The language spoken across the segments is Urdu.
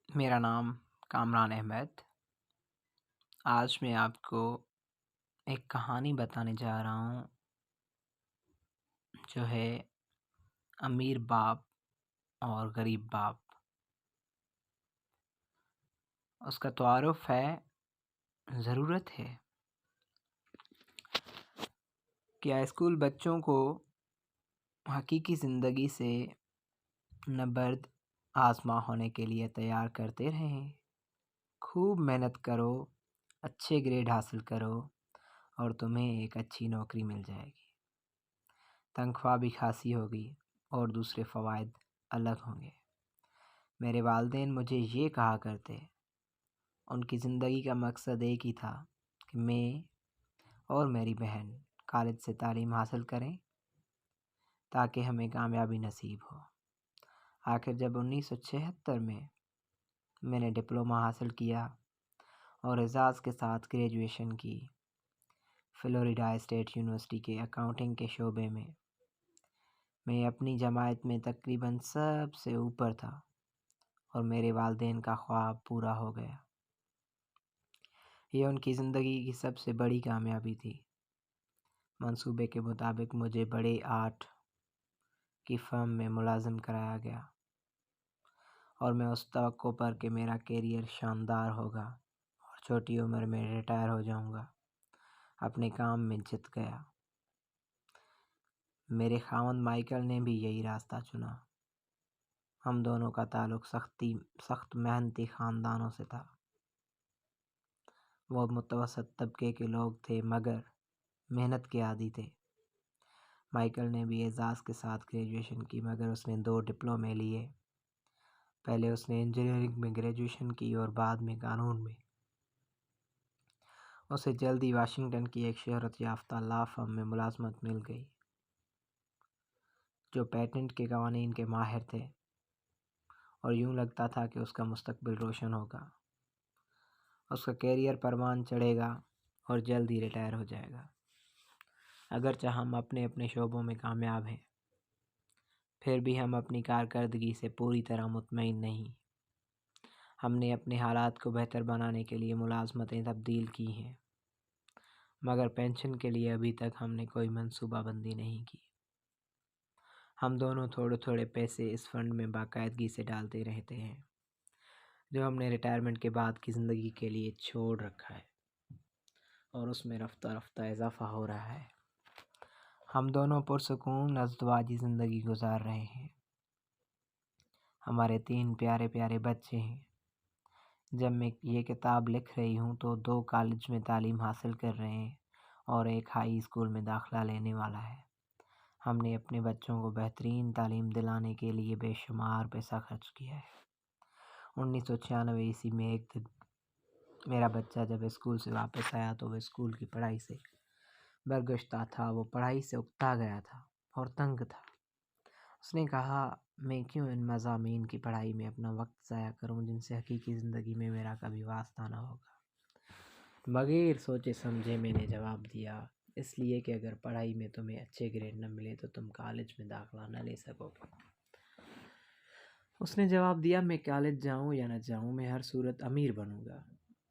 میرا نام کامران احمد۔ آج میں آپ کو ایک کہانی بتانے جا رہا ہوں جو ہے امیر باپ اور غریب باپ۔ اس کا تعارف ہے ضرورت ہے۔ کیا اسکول بچوں کو حقیقی زندگی سے نبرد آزما ہونے کے لیے تیار کرتے رہیں؟ خوب محنت کرو، اچھے گریڈ حاصل کرو اور تمہیں ایک اچھی نوکری مل جائے گی، تنخواہ بھی خاصی ہوگی اور دوسرے فوائد الگ ہوں گے۔ میرے والدین مجھے یہ کہا کرتے، ان کی زندگی کا مقصد ایک ہی تھا کہ میں اور میری بہن کالج سے تعلیم حاصل کریں تاکہ ہمیں کامیابی نصیب ہو۔ آخر جب 1976 میں نے ڈپلومہ حاصل کیا اور اعزاز کے ساتھ گریجویشن کی فلوریڈا اسٹیٹ یونیورسٹی کے اکاؤنٹنگ کے شعبے میں اپنی جماعت میں تقریباً سب سے اوپر تھا اور میرے والدین کا خواب پورا ہو گیا۔ یہ ان کی زندگی کی سب سے بڑی کامیابی تھی۔ منصوبے کے مطابق مجھے بڑے آرٹ کی فرم میں ملازم کرایا گیا اور میں اس توقع پر کہ میرا کیریئر شاندار ہوگا اور چھوٹی عمر میں ریٹائر ہو جاؤں گا، اپنے کام میں جت گیا۔ میرے خاوند مائیکل نے بھی یہی راستہ چنا۔ ہم دونوں کا تعلق سخت محنتی خاندانوں سے تھا۔ وہ متوسط طبقے کے لوگ تھے مگر محنت کے عادی تھے۔ مائیکل نے بھی اعزاز کے ساتھ گریجویشن کی مگر اس نے 2 ڈپلومے لیے۔ پہلے اس نے انجینئرنگ میں گریجویشن کی اور بعد میں قانون میں۔ اسے جلدی واشنگٹن کی ایک شہرت یافتہ لا فرم میں ملازمت مل گئی جو پیٹنٹ کے قوانین کے ماہر تھے اور یوں لگتا تھا کہ اس کا مستقبل روشن ہوگا۔ اس کا کیریئر پروان چڑھے گا اور جلد ہی ریٹائر ہو جائے گا۔ اگرچہ ہم اپنے اپنے شعبوں میں کامیاب ہیں، پھر بھی ہم اپنی کارکردگی سے پوری طرح مطمئن نہیں۔ ہم نے اپنے حالات کو بہتر بنانے کے لیے ملازمتیں تبدیل کی ہیں مگر پینشن کے لیے ابھی تک ہم نے کوئی منصوبہ بندی نہیں کی۔ ہم دونوں تھوڑے تھوڑے پیسے اس فنڈ میں باقاعدگی سے ڈالتے رہتے ہیں جو ہم نے ریٹائرمنٹ کے بعد کی زندگی کے لیے چھوڑ رکھا ہے اور اس میں رفتہ رفتہ اضافہ ہو رہا ہے۔ ہم دونوں پرسکون ازدواجی زندگی گزار رہے ہیں۔ ہمارے 3 پیارے پیارے بچے ہیں۔ جب میں یہ کتاب لکھ رہی ہوں تو 2 کالج میں تعلیم حاصل کر رہے ہیں اور ایک ہائی اسکول میں داخلہ لینے والا ہے۔ ہم نے اپنے بچوں کو بہترین تعلیم دلانے کے لیے بے شمار پیسہ خرچ کیا ہے۔ 1996 میں ایک دن میرا بچہ جب اسکول سے واپس آیا تو وہ اسکول کی پڑھائی سے برگشتہ تھا۔ وہ پڑھائی سے اکتا گیا تھا اور تنگ تھا۔ اس نے کہا، میں کیوں ان مضامین کی پڑھائی میں اپنا وقت ضائع کروں جن سے حقیقی زندگی میں میرا کبھی واسطہ نہ ہوگا۔ بغیر سوچے سمجھے میں نے جواب دیا، اس لیے کہ اگر پڑھائی میں تمہیں اچھے گریڈ نہ ملے تو تم کالج میں داخلہ نہ لے سکو گے۔ اس نے جواب دیا، میں کالج جاؤں یا نہ جاؤں میں ہر صورت امیر بنوں گا۔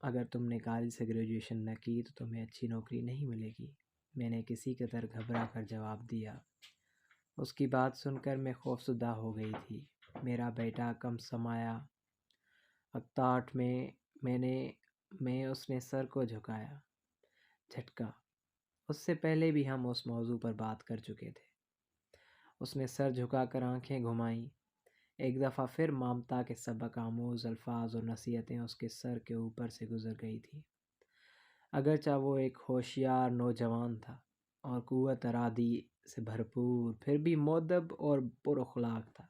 اگر تم نے کالج سے گریجویشن نہ کی تو تمہیں اچھی نوکری نہیں ملے گی۔ میں نے کسی قدر گھبرا کر جواب دیا۔ اس کی بات سن کر میں خوفزدہ ہو گئی تھی۔ میرا بیٹا کم سمایا 68 میں اس نے سر کو جھٹکا۔ اس سے پہلے بھی ہم اس موضوع پر بات کر چکے تھے۔ اس نے سر جھکا کر آنکھیں گھمائیں۔ ایک دفعہ پھر مامتا کے سبق آموز الفاظ اور نصیحتیں اس کے سر کے اوپر سے گزر گئی تھی۔ اگرچہ وہ ایک ہوشیار نوجوان تھا اور قوت ارادی سے بھرپور، پھر بھی مؤدب اور پر اخلاق تھا۔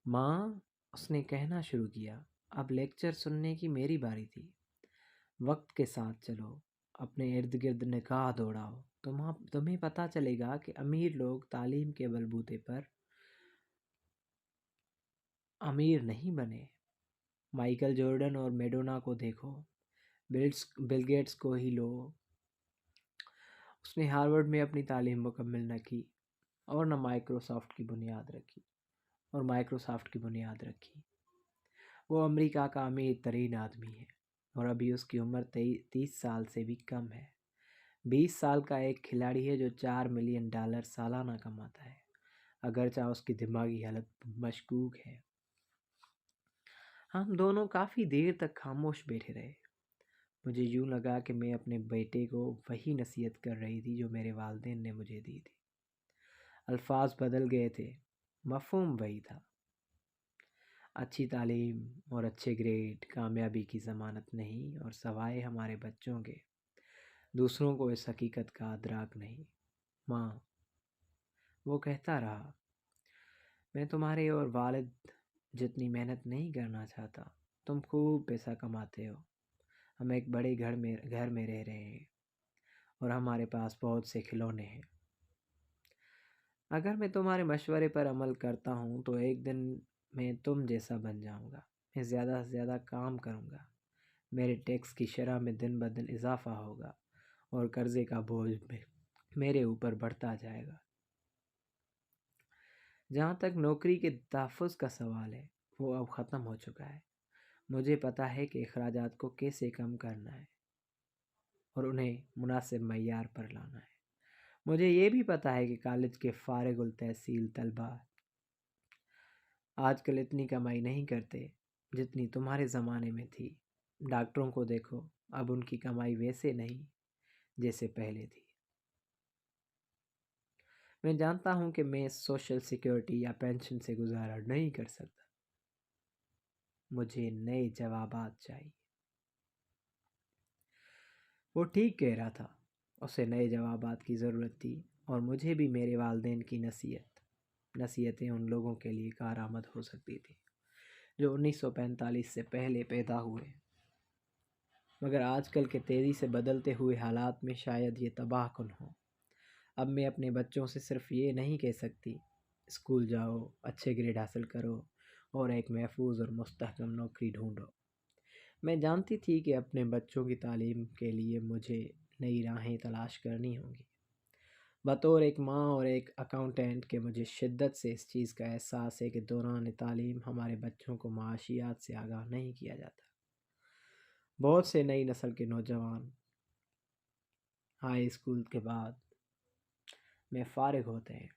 ماں، اس نے کہنا شروع کیا، اب لیکچر سننے کی میری باری تھی۔ وقت کے ساتھ چلو، اپنے ارد گرد نگاہ دوڑاؤ، تمہیں پتہ چلے گا کہ امیر لوگ تعلیم کے بلبوتے پر امیر نہیں بنے۔ مائیکل جارڈن اور میڈونا کو دیکھو، بل گیٹس کو ہی لو۔ اس نے ہارورڈ میں اپنی تعلیم مکمل نہ کی اور نہ مائیکروسافٹ کی بنیاد رکھی۔ وہ امریکہ کا امیر ترین آدمی ہے اور ابھی اس کی عمر 30 سال سے بھی کم ہے۔ 20 سال کا ایک کھلاڑی ہے جو $4 ملین سالانہ کماتا ہے، اگرچہ اس کی دماغی حالت مشکوک ہے۔ ہم دونوں کافی دیر تک خاموش بیٹھے رہے۔ مجھے یوں لگا کہ میں اپنے بیٹے کو وہی نصیحت کر رہی تھی جو میرے والدین نے مجھے دی تھی۔ الفاظ بدل گئے تھے، مفہوم وہی تھا۔ اچھی تعلیم اور اچھے گریڈ کامیابی کی ضمانت نہیں، اور سوائے ہمارے بچوں کے دوسروں کو اس حقیقت کا ادراک نہیں۔ ماں، وہ کہتا رہا، میں تمہارے اور والد جتنی محنت نہیں کرنا چاہتا۔ تم خوب پیسہ کماتے ہو، ہم ایک بڑے گھر میں رہ رہے ہیں اور ہمارے پاس بہت سے کھلونے ہیں۔ اگر میں تمہارے مشورے پر عمل کرتا ہوں تو ایک دن میں تم جیسا بن جاؤں گا۔ میں زیادہ سے زیادہ کام کروں گا، میرے ٹیکس کی شرح میں دن بدن اضافہ ہوگا اور قرضے کا بوجھ میرے اوپر بڑھتا جائے گا۔ جہاں تک نوکری کے تحفظ کا سوال ہے، وہ اب ختم ہو چکا ہے۔ مجھے پتہ ہے کہ اخراجات کو کیسے کم کرنا ہے اور انہیں مناسب معیار پر لانا ہے۔ مجھے یہ بھی پتہ ہے کہ کالج کے فارغ التحصیل طلباء آج کل اتنی کمائی نہیں کرتے جتنی تمہارے زمانے میں تھی۔ ڈاکٹروں کو دیکھو، اب ان کی کمائی ویسے نہیں جیسے پہلے تھی۔ میں جانتا ہوں کہ میں سوشل سیکیورٹی یا پینشن سے گزارا نہیں کر سکتا۔ مجھے نئے جوابات چاہیے۔ وہ ٹھیک کہہ رہا تھا، اسے نئے جوابات کی ضرورت تھی، اور مجھے بھی میرے والدین کی نصیحتیں ان لوگوں کے لیے کارآمد ہو سکتی تھی جو 1945 سے پہلے پیدا ہوئے، مگر آج کل کے تیزی سے بدلتے ہوئے حالات میں شاید یہ تباہ کن ہو۔ اب میں اپنے بچوں سے صرف یہ نہیں کہہ سکتی، اسکول جاؤ، اچھے گریڈ حاصل کرو اور ایک محفوظ اور مستحکم نوکری ڈھونڈو۔ میں جانتی تھی کہ اپنے بچوں کی تعلیم کے لیے مجھے نئی راہیں تلاش کرنی ہوں گی۔ بطور ایک ماں اور ایک اکاؤنٹنٹ کے مجھے شدت سے اس چیز کا احساس ہے کہ دوران تعلیم ہمارے بچوں کو معاشیات سے آگاہ نہیں کیا جاتا۔ بہت سے نئی نسل کے نوجوان ہائی اسکول کے بعد میں فارغ ہوتے ہیں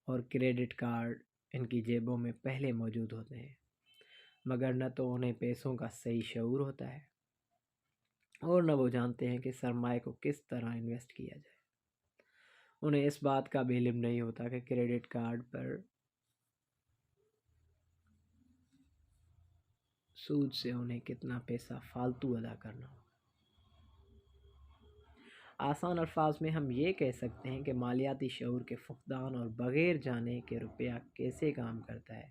اور کریڈٹ کارڈ ان کی جیبوں میں پہلے موجود ہوتے ہیں، مگر نہ تو انہیں پیسوں کا صحیح شعور ہوتا ہے اور نہ وہ جانتے ہیں کہ سرمایہ کو کس طرح انویسٹ کیا جائے۔ انہیں اس بات کا بھی علم نہیں ہوتا کہ کریڈٹ کارڈ پر سود سے انہیں کتنا پیسہ فالتو ادا کرنا ہو۔ آسان الفاظ میں ہم یہ کہہ سکتے ہیں کہ مالیاتی شعور کے فقدان اور بغیر جانے کہ روپیہ کیسے کام کرتا ہے،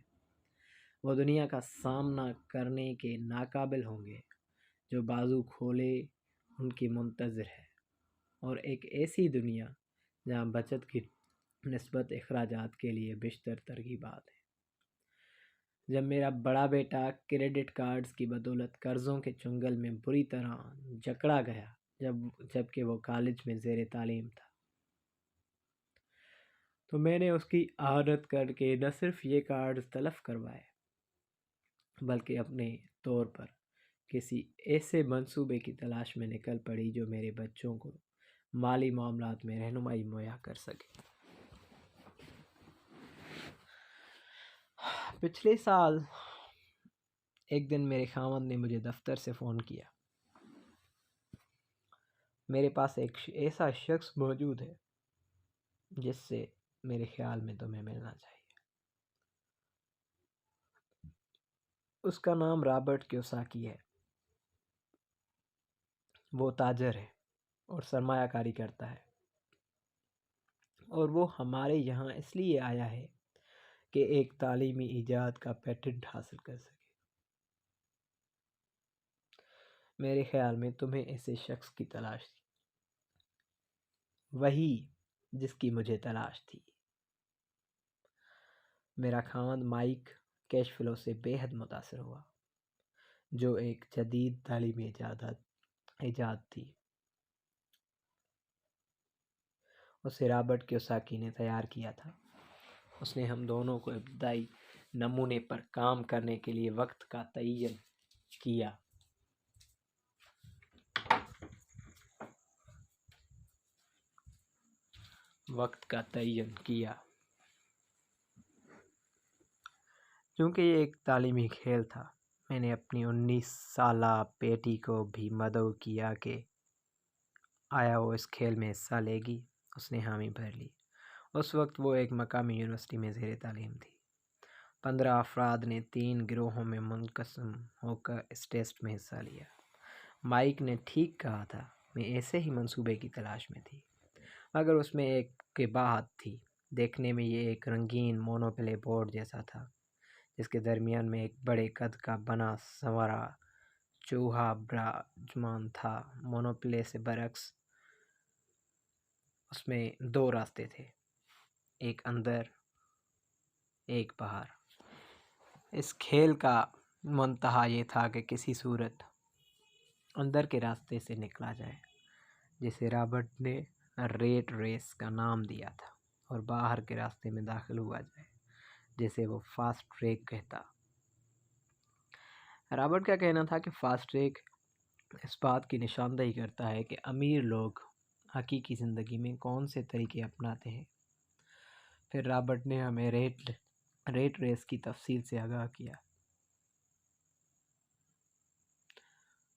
وہ دنیا کا سامنا کرنے کے ناقابل ہوں گے جو بازو کھولے ان کی منتظر ہے، اور ایک ایسی دنیا جہاں بچت کی نسبت اخراجات کے لیے بیشتر ترغیبات ہے۔ جب میرا بڑا بیٹا کریڈٹ کارڈز کی بدولت قرضوں کے چنگل میں بری طرح جکڑا گیا، جبکہ وہ کالج میں زیر تعلیم تھا، تو میں نے اس کی اعانت کر کے نہ صرف یہ کارڈز تلف کروائے بلکہ اپنے طور پر کسی ایسے منصوبے کی تلاش میں نکل پڑی جو میرے بچوں کو مالی معاملات میں رہنمائی مہیا کر سکے۔ پچھلے سال ایک دن میرے خاوند نے مجھے دفتر سے فون کیا، میرے پاس ایک ایسا شخص موجود ہے جس سے میرے خیال میں تمہیں ملنا چاہیے۔ اس کا نام رابرٹ کیوساکی ہے۔ وہ تاجر ہے اور سرمایہ کاری کرتا ہے، اور وہ ہمارے یہاں اس لیے آیا ہے کہ ایک تعلیمی ایجاد کا پیٹنٹ حاصل کر سکے۔ میرے خیال میں تمہیں ایسے شخص کی تلاش تھی، وہی جس کی مجھے تلاش تھی۔ میرا خاوند مائک کیش فلو سے بے حد متاثر ہوا، جو ایک جدید تعلیمی ایجاد تھی۔ اسے رابرٹ کیوساکی نے تیار کیا تھا۔ اس نے ہم دونوں کو ابتدائی نمونے پر کام کرنے کے لیے وقت کا تعین کیا۔ چونکہ یہ ایک تعلیمی کھیل تھا، میں نے اپنی 19 سالہ بیٹی کو بھی مدعو کیا کہ آیا وہ اس کھیل میں حصہ لے گی۔ اس نے حامی بھر لی۔ اس وقت وہ ایک مقامی یونیورسٹی میں زیر تعلیم تھی۔ 15 افراد نے 3 گروہوں میں منقسم ہو کر اس ٹیسٹ میں حصہ لیا۔ مائک نے ٹھیک کہا تھا، میں ایسے ہی منصوبے کی تلاش میں تھی، مگر اس میں ایک قباحت تھی۔ دیکھنے میں یہ ایک رنگین مونوپلے بورڈ جیسا تھا، جس کے درمیان میں ایک بڑے قد کا بنا سنورا چوہا براجمان تھا۔ مونوپلے سے برعکس اس میں 2 راستے تھے، ایک اندر، ایک باہر۔ اس کھیل کا منتہا یہ تھا کہ کسی صورت اندر کے راستے سے نکلا جائے، جسے رابرٹ نے ریٹ ریس کا نام دیا تھا، اور باہر کے راستے میں داخل ہوا جائے، جسے وہ فاسٹ ٹریک کہتا۔ رابرٹ کا کہنا تھا کہ فاسٹ ٹریک اس بات کی نشاندہی کرتا ہے کہ امیر لوگ حقیقی زندگی میں کون سے طریقے اپناتے ہیں۔ پھر رابرٹ نے ہمیں ریٹ ریس کی تفصیل سے آگاہ کیا۔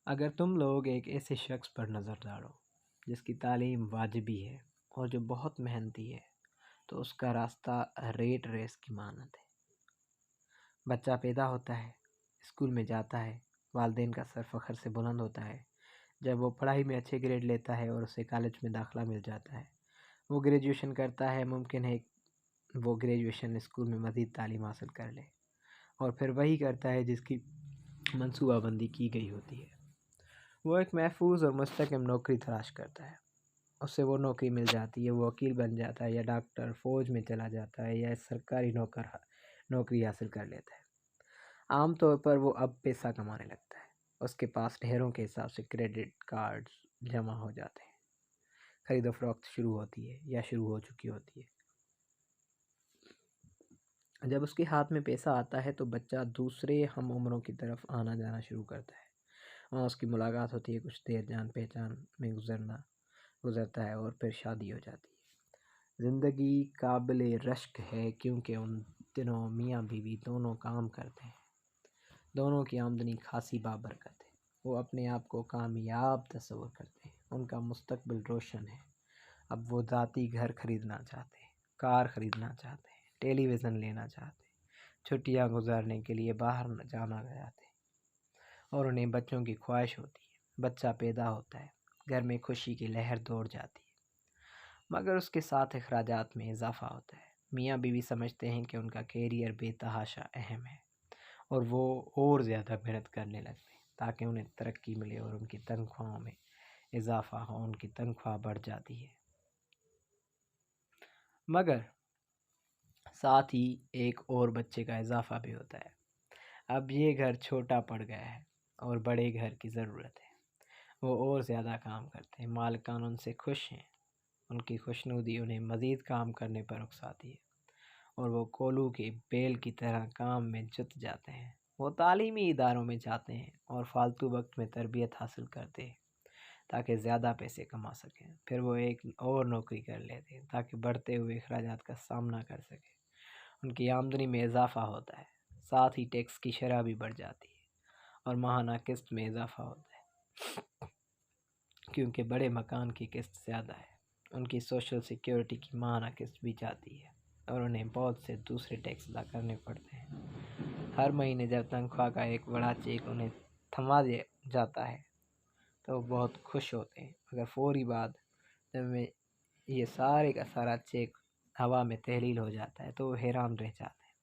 اگر تم لوگ ایک ایسے شخص پر نظر ڈالو جس کی تعلیم واجبی ہے اور جو بہت محنتی ہے، تو اس کا راستہ ریٹ ریس کی مانند ہے۔ بچہ پیدا ہوتا ہے، اسکول میں جاتا ہے، والدین کا سر فخر سے بلند ہوتا ہے۔ جب وہ پڑھائی میں اچھے گریڈ لیتا ہے اور اسے کالج میں داخلہ مل جاتا ہے، وہ گریجویشن کرتا ہے۔ ممکن ہے وہ گریجویشن اسکول میں مزید تعلیم حاصل کر لے، اور پھر وہی کرتا ہے جس کی منصوبہ بندی کی گئی ہوتی ہے۔ وہ ایک محفوظ اور مستحکم نوکری تلاش کرتا ہے، اسے وہ نوکری مل جاتی ہے، وہ وکیل بن جاتا ہے، یا ڈاکٹر، فوج میں چلا جاتا ہے، یا سرکاری نوکری حاصل کر لیتا ہے۔ عام طور پر وہ اب پیسہ کمانے لگتا ہے، اس کے پاس ڈھیروں کے حساب سے کریڈٹ کارڈز جمع ہو جاتے ہیں، خرید و فروخت شروع ہوتی ہے یا شروع ہو چکی ہوتی ہے۔ جب اس کے ہاتھ میں پیسہ آتا ہے تو بچہ دوسرے ہم عمروں کی طرف آنا جانا شروع کرتا ہے۔ وہاں اس کی ملاقات ہوتی ہے، کچھ دیر جان پہچان میں گزرتا ہے، اور پھر شادی ہو جاتی ہے۔ زندگی قابل رشک ہے، کیونکہ ان دنوں میاں بیوی دونوں کام کرتے ہیں، دونوں کی آمدنی خاصی بابرکت ہے۔ وہ اپنے آپ کو کامیاب تصور کرتے ہیں، ان کا مستقبل روشن ہے۔ اب وہ ذاتی گھر خریدنا چاہتے ہیں، کار خریدنا چاہتے ہیں، ٹیلی ویژن لینا چاہتے ہیں، چھٹیاں گزارنے کے لیے باہر جانا چاہتے ہیں، اور انہیں بچوں کی خواہش ہوتی ہے۔ بچہ پیدا ہوتا ہے، گھر میں خوشی کی لہر دوڑ جاتی ہے، مگر اس کے ساتھ اخراجات میں اضافہ ہوتا ہے۔ میاں بیوی سمجھتے ہیں کہ ان کا کیریئر بے تحاشا اہم ہے، اور وہ اور زیادہ محنت کرنے لگتے ہیں تاکہ انہیں ترقی ملے اور ان کی تنخواہوں میں اضافہ ہو۔ ان کی تنخواہ بڑھ جاتی ہے، مگر ساتھ ہی ایک اور بچے کا اضافہ بھی ہوتا ہے۔ اب یہ گھر چھوٹا پڑ گیا ہے اور بڑے گھر کی ضرورت ہے۔ وہ اور زیادہ کام کرتے ہیں، مالکان ان سے خوش ہیں، ان کی خوشنودی انہیں مزید کام کرنے پر اکساتی ہے، اور وہ کولو کے بیل کی طرح کام میں جت جاتے ہیں۔ وہ تعلیمی اداروں میں جاتے ہیں اور فالتو وقت میں تربیت حاصل کرتے ہیں تاکہ زیادہ پیسے کما سکیں۔ پھر وہ ایک اور نوکری کر لیتے ہیں تاکہ بڑھتے ہوئے اخراجات کا سامنا کر سکیں۔ ان کی آمدنی میں اضافہ ہوتا ہے، ساتھ ہی ٹیکس کی شرح بھی بڑھ جاتی ہے، اور ماہانہ قسط میں اضافہ ہوتا ہے، کیونکہ بڑے مکان کی قسط زیادہ ہے۔ ان کی سوشل سیکیورٹی کی ماہانہ قسط بھی جاتی ہے، اور انہیں بہت سے دوسرے ٹیکس ادا کرنے پڑتے ہیں۔ ہر مہینے جب تنخواہ کا ایک بڑا چیک انہیں تھما جاتا ہے تو وہ بہت خوش ہوتے ہیں، مگر فوری بعد جب یہ سارے کا سارا چیک ہوا میں تحلیل ہو جاتا ہے تو وہ حیران رہ جاتے ہیں۔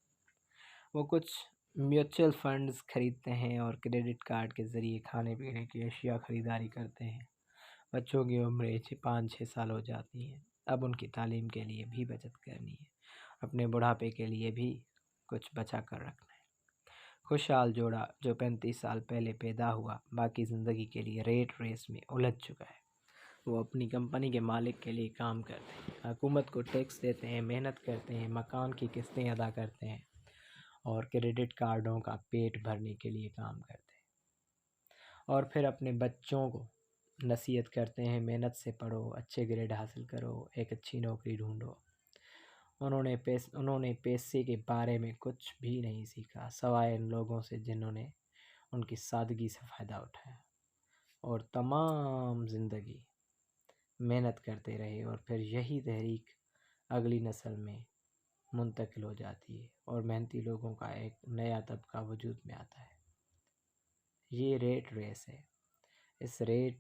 وہ کچھ میوچل فنڈز خریدتے ہیں اور کریڈٹ کارڈ کے ذریعے کھانے پینے کی اشیاء خریداری کرتے ہیں۔ بچوں کی عمریں 5-6 سال ہو جاتی ہیں۔ اب ان کی تعلیم کے لیے بھی بچت کرنی ہے، اپنے بڑھاپے کے لیے بھی کچھ بچا کر رکھنا ہے۔ خوشحال جوڑا جو 35 سال پہلے پیدا ہوا، باقی زندگی کے لیے ریٹ ریس میں الجھ چکا ہے۔ وہ اپنی کمپنی کے مالک کے لیے کام کرتے ہیں، حکومت کو ٹیکس دیتے ہیں، محنت کرتے ہیں، مکان کی قسطیں ادا کرتے ہیں، اور کریڈٹ کارڈوں کا پیٹ بھرنے کے لیے کام کرتے ہیں، اور پھر اپنے بچوں کو نصیحت کرتے ہیں محنت سے پڑھو، اچھے گریڈ حاصل کرو، ایک اچھی نوکری ڈھونڈو۔ انہوں نے پیسے کے بارے میں کچھ بھی نہیں سیکھا سوائے ان لوگوں سے جنہوں نے ان کی سادگی سے فائدہ اٹھایا، اور تمام زندگی محنت کرتے رہے، اور پھر یہی تحریک اگلی نسل میں منتقل ہو جاتی ہے اور محنتی لوگوں کا ایک نیا طبقہ وجود میں آتا ہے۔ یہ ریٹ ریس ہے۔ اس ریٹ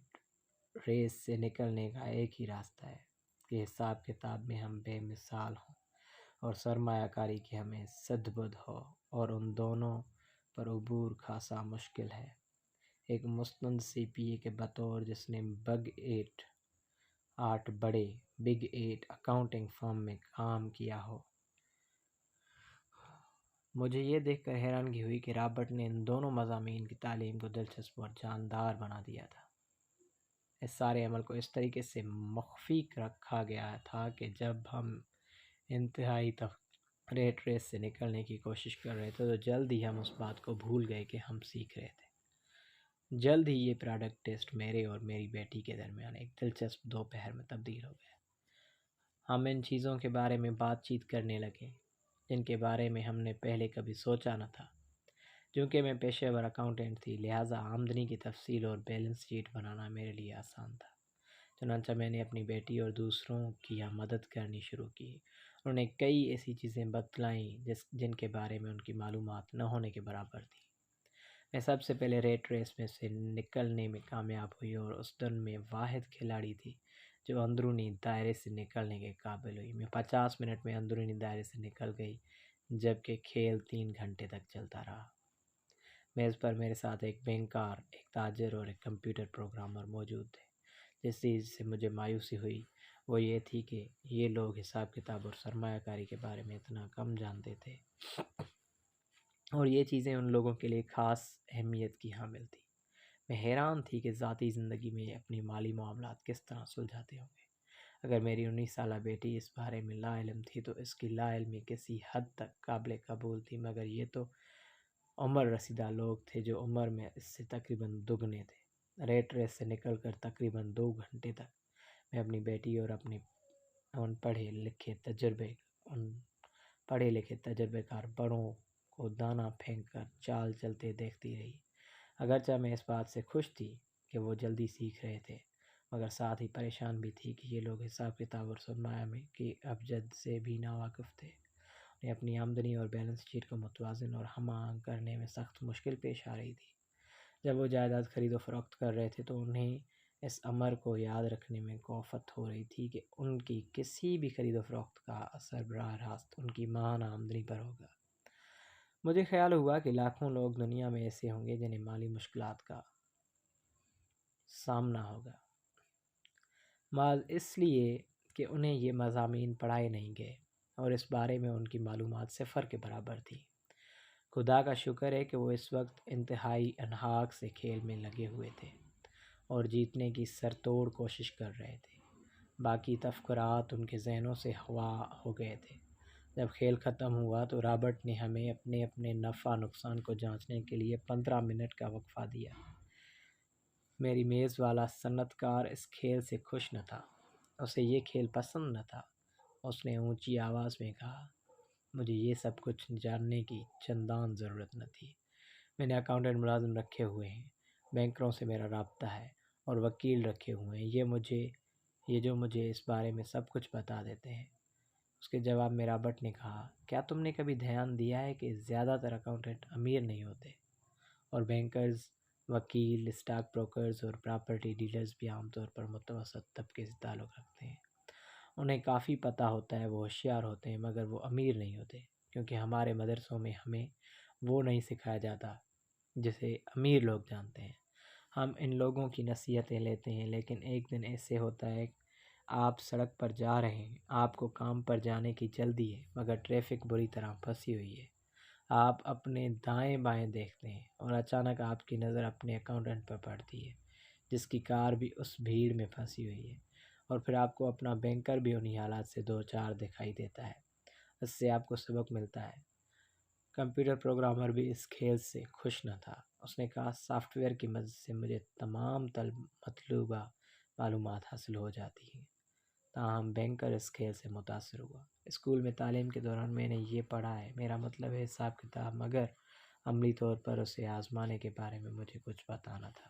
ریس سے نکلنے کا ایک ہی راستہ ہے کہ حساب کتاب میں ہم بے مثال ہوں اور سرمایہ کاری کی ہمیں سد بد ہو، اور ان دونوں پر عبور خاصا مشکل ہے۔ ایک مستند سی پی اے کے بطور جس نے بگ ایٹ اکاؤنٹنگ فرم میں کام کیا ہو، مجھے یہ دیکھ کر حیرانگی ہوئی کہ رابرٹ نے ان دونوں مضامین کی تعلیم کو دلچسپ اور جاندار بنا دیا تھا۔ اس سارے عمل کو اس طریقے سے مخفی رکھا گیا تھا کہ جب ہم انتہائی ریٹ ریس سے نکلنے کی کوشش کر رہے تھے تو جلد ہی ہم اس بات کو بھول گئے کہ ہم سیکھ رہے تھے۔ جلد ہی یہ پروڈکٹ ٹیسٹ میرے اور میری بیٹی کے درمیان ایک دلچسپ دوپہر میں تبدیل ہو گیا۔ ہم ان چیزوں کے بارے میں بات چیت کرنے لگے جن کے بارے میں ہم نے پہلے کبھی سوچا نہ تھا۔ چونکہ میں پیشہ ور اکاؤنٹنٹ تھی، لہٰذا آمدنی کی تفصیل اور بیلنس شیٹ بنانا میرے لیے آسان تھا۔ چنانچہ میں نے اپنی بیٹی اور دوسروں کی مدد کرنی شروع کی۔ انہوں نے کئی ایسی چیزیں بتلائیں جن کے بارے میں ان کی معلومات نہ ہونے کے برابر تھی۔ میں سب سے پہلے ریٹ ریس میں سے نکلنے میں کامیاب ہوئی اور اس دن میں واحد کھلاڑی تھی جو اندرونی دائرے سے نکلنے کے قابل ہوئی۔ میں 50 منٹ میں اندرونی دائرے سے نکل گئی، جبکہ کھیل 3 گھنٹے تک چلتا رہا۔ میز پر میرے ساتھ ایک بینکار، ایک تاجر اور ایک کمپیوٹر پروگرامر موجود تھے۔ جس چیز سے مجھے مایوسی ہوئی وہ یہ تھی کہ یہ لوگ حساب کتاب اور سرمایہ کاری کے بارے میں اتنا کم جانتے تھے، اور یہ چیزیں ان لوگوں کے لیے خاص اہمیت کی حامل تھی۔ میں حیران تھی کہ ذاتی زندگی میں اپنی مالی معاملات کس طرح سلجھاتے ہوں گے۔ اگر میری 19 سالہ بیٹی اس بارے میں لا علم تھی تو اس کی لا علمی کسی حد تک قابل قبول تھی، مگر یہ تو عمر رسیدہ لوگ تھے جو عمر میں اس سے تقریباً دگنے تھے۔ ریٹ ریس سے نکل کر تقریباً 2 گھنٹے تک میں اپنی بیٹی اور اپنے ان پڑھے لکھے تجربے کار بڑوں کو دانا پھینک کر چال چلتے دیکھتی رہی۔ اگرچہ میں اس بات سے خوش تھی کہ وہ جلدی سیکھ رہے تھے، مگر ساتھ ہی پریشان بھی تھی کہ یہ لوگ حساب کتاب اور سرمایہ میں کی ابجد سے بھی ناواقف تھے۔ انہیں اپنی آمدنی اور بیلنس شیٹ کو متوازن اور ہم آہنگ کرنے میں سخت مشکل پیش آ رہی تھی۔ جب وہ جائیداد خرید و فروخت کر رہے تھے تو انہیں اس امر کو یاد رکھنے میں کوفت ہو رہی تھی کہ ان کی کسی بھی خرید و فروخت کا اثر براہ راست ان کی ماہانہ آمدنی پر ہوگا۔ مجھے خیال ہوا کہ لاکھوں لوگ دنیا میں ایسے ہوں گے جنہیں مالی مشکلات کا سامنا ہوگا، محض اس لیے کہ انہیں یہ مضامین پڑھائے نہیں گئے اور اس بارے میں ان کی معلومات صفر کے برابر تھی۔ خدا کا شکر ہے کہ وہ اس وقت انتہائی انہاک سے کھیل میں لگے ہوئے تھے اور جیتنے کی سرتوڑ کوشش کر رہے تھے۔ باقی تفکرات ان کے ذہنوں سے ہوا ہو گئے تھے۔ جب کھیل ختم ہوا تو رابرٹ نے ہمیں اپنے نفع نقصان کو جانچنے کے لیے 15 منٹ کا وقفہ دیا۔ میری میز والا صنعت کار اس کھیل سے خوش نہ تھا، اسے یہ کھیل پسند نہ تھا۔ اس نے اونچی آواز میں کہا، مجھے یہ سب کچھ جاننے کی چندان ضرورت نہ تھی۔ میں نے اکاؤنٹنٹ ملازم رکھے ہوئے ہیں، بینکروں سے میرا رابطہ ہے اور وکیل رکھے ہوئے ہیں، یہ جو مجھے اس بارے میں سب کچھ بتا دیتے ہیں۔ اس کے جواب میں رابرٹ نے کہا، کیا تم نے کبھی دھیان دیا ہے کہ زیادہ تر اکاؤنٹنٹ امیر نہیں ہوتے، اور بینکرز، وکیل، اسٹاک بروکرز اور پراپرٹی ڈیلرز بھی عام طور پر متوسط طبقے سے تعلق رکھتے ہیں۔ انہیں کافی پتہ ہوتا ہے، وہ ہوشیار ہوتے ہیں، مگر وہ امیر نہیں ہوتے، کیونکہ ہمارے مدرسوں میں ہمیں وہ نہیں سکھایا جاتا جسے امیر لوگ جانتے ہیں۔ ہم ان لوگوں کی نصیحتیں لیتے ہیں، لیکن ایک دن ایسے ہوتا ہے آپ سڑک پر جا رہے ہیں، آپ کو کام پر جانے کی جلدی ہے، مگر ٹریفک بری طرح پھنسی ہوئی ہے۔ آپ اپنے دائیں بائیں دیکھتے ہیں اور اچانک آپ کی نظر اپنے اکاؤنٹنٹ پر پڑتی ہے جس کی کار بھی اس بھیڑ میں پھنسی ہوئی ہے، اور پھر آپ کو اپنا بینکر بھی انہی حالات سے دو چار دکھائی دیتا ہے۔ اس سے آپ کو سبق ملتا ہے، کمپیوٹر پروگرامر بھی اس کھیل سے خوش نہ تھا۔ اس نے کہا سافٹ ویئر کی مدد سے مجھے تمام مطلوبہ معلومات حاصل ہو جاتی ہیں۔ تاہم بینکر اس کھیل سے متاثر ہوا۔ اسکول میں تعلیم کے دوران میں نے یہ پڑھا ہے، میرا مطلب ہے حساب کتاب، مگر عملی طور پر اسے آزمانے کے بارے میں مجھے کچھ پتہ نہ تھا۔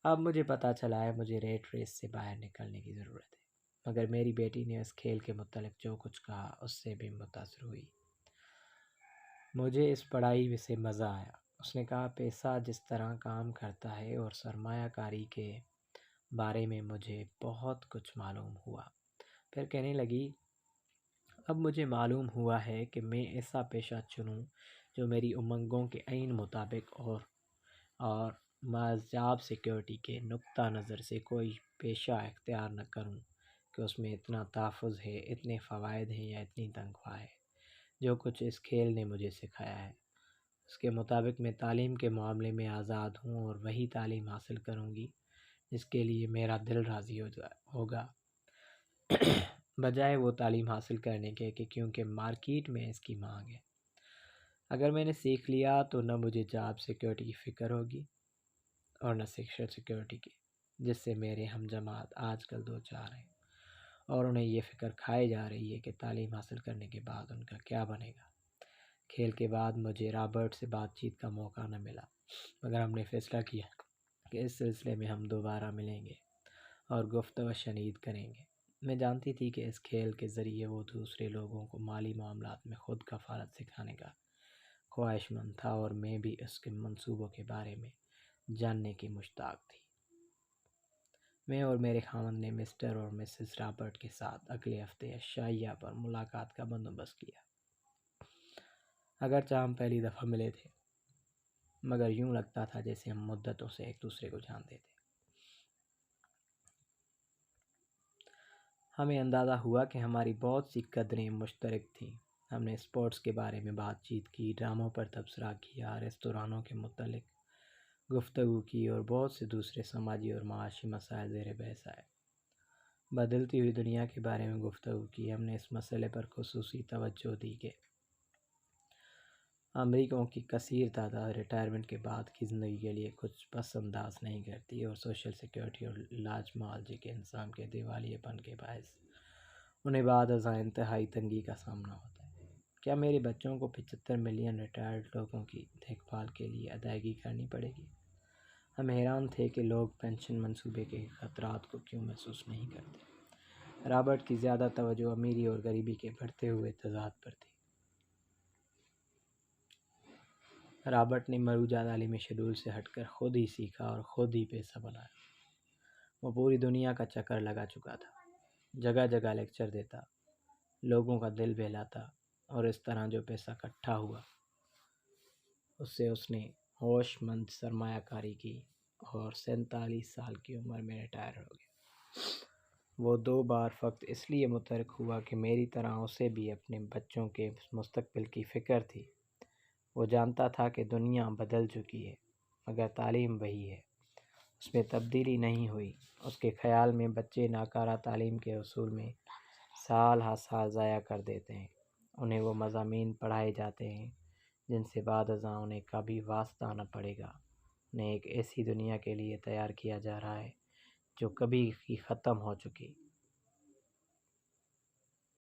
اب مجھے پتہ چلا ہے مجھے ریٹ ریس سے باہر نکلنے کی ضرورت ہے، مگر میری بیٹی نے اس کھیل کے متعلق جو کچھ کہا اس سے بھی متاثر ہوئی۔ مجھے اس پڑھائی سے مزہ آیا۔ اس نے کہا پیسہ جس طرح کام کرتا ہے اور سرمایہ کاری کے بارے میں مجھے بہت کچھ معلوم ہوا۔ پھر کہنے لگی اب مجھے معلوم ہوا ہے کہ میں ایسا پیشہ چنوں جو میری امنگوں کے عین مطابق اور جاب سیکیورٹی کے نقطہ نظر سے کوئی پیشہ اختیار نہ کروں کہ اس میں اتنا تحفظ ہے، اتنے فوائد ہیں یا اتنی تنخواہ ہے۔ جو کچھ اس کھیل نے مجھے سکھایا ہے اس کے مطابق میں تعلیم کے معاملے میں آزاد ہوں اور وہی تعلیم حاصل کروں گی جس کے لیے میرا دل راضی ہوگا، بجائے وہ تعلیم حاصل کرنے کے کہ کیونکہ مارکیٹ میں اس کی مانگ ہے۔ اگر میں نے سیکھ لیا تو نہ مجھے جاب سیکیورٹی کی فکر ہوگی اور نہ سیکشل سیکیورٹی کی، جس سے میرے ہم جماعت آج کل دو چار ہیں، اور انہیں یہ فکر کھائی جا رہی ہے کہ تعلیم حاصل کرنے کے بعد ان کا کیا بنے گا۔ کھیل کے بعد مجھے رابرٹ سے بات چیت کا موقع نہ ملا، مگر ہم نے فیصلہ کیا کہ اس سلسلے میں ہم دوبارہ ملیں گے اور گفتگو شنید کریں گے۔ میں جانتی تھی کہ اس کھیل کے ذریعے وہ دوسرے لوگوں کو مالی معاملات میں خود کفالت سکھانے کا خواہش مند تھا، اور میں بھی اس کے منصوبوں کے بارے میں جاننے کی مشتاق تھی۔ میں اور میرے خاوند نے مسٹر اور مسز رابرٹ کے ساتھ اگلے ہفتے عشائیہ پر ملاقات کا بندوبست کیا۔ اگرچہ ہم پہلی دفعہ ملے تھے، مگر یوں لگتا تھا جیسے ہم مدتوں سے ایک دوسرے کو جانتے تھے۔ ہمیں اندازہ ہوا کہ ہماری بہت سی قدریں مشترک تھیں۔ ہم نے اسپورٹس کے بارے میں بات چیت کی، ڈراموں پر تبصرہ کیا، ریستورانوں کے متعلق گفتگو کی اور بہت سے دوسرے سماجی اور معاشی مسائل زیر بحث آئے۔ بدلتی ہوئی دنیا کے بارے میں گفتگو کی۔ ہم نے اس مسئلے پر خصوصی توجہ دی کہ امریکیوں کی کثیر تعداد ریٹائرمنٹ کے بعد کی زندگی کے لیے کچھ پس انداز نہیں کرتی، اور سوشل سیکیورٹی اور علاج معالجے کے انتظام کے دیوالیے پن کے باعث انہیں بعد ازاں انتہائی تنگی کا سامنا ہوتا ہے۔ کیا میرے بچوں کو 75 ملین ریٹائرڈ لوگوں کی دیکھ بھال کے لیے ادائیگی کرنی پڑے گی؟ ہم حیران تھے کہ لوگ پینشن منصوبے کے خطرات کو کیوں محسوس نہیں کرتے۔ رابرٹ کی زیادہ توجہ امیری اور غریبی کے بڑھتے ہوئے تضاد پر تھی۔ رابرٹ نے مروجہ تعلیمی شیڈول سے ہٹ کر خود ہی سیکھا اور خود ہی پیسہ بنایا۔ وہ پوری دنیا کا چکر لگا چکا تھا، جگہ جگہ لیکچر دیتا، لوگوں کا دل بہلاتا، اور اس طرح جو پیسہ اکٹھا ہوا اس سے اس نے ہوش مند سرمایہ کاری کی اور 47 سال کی عمر میں ریٹائر ہو گیا۔ وہ 2 بار فقط اس لیے متحرک ہوا کہ میری طرح اسے بھی اپنے بچوں کے مستقبل کی فکر تھی۔ وہ جانتا تھا کہ دنیا بدل چکی ہے، مگر تعلیم وہی ہے، اس میں تبدیلی نہیں ہوئی۔ اس کے خیال میں بچے ناکارہ تعلیم کے حصول میں سال ہر سال ضائع کر دیتے ہیں۔ انہیں وہ مضامین پڑھائے جاتے ہیں جن سے بعد ازاں انہیں کبھی واسطہ نہ پڑے گا۔ انہیں ایک ایسی دنیا کے لیے تیار کیا جا رہا ہے جو کبھی ہی ختم ہو چکی۔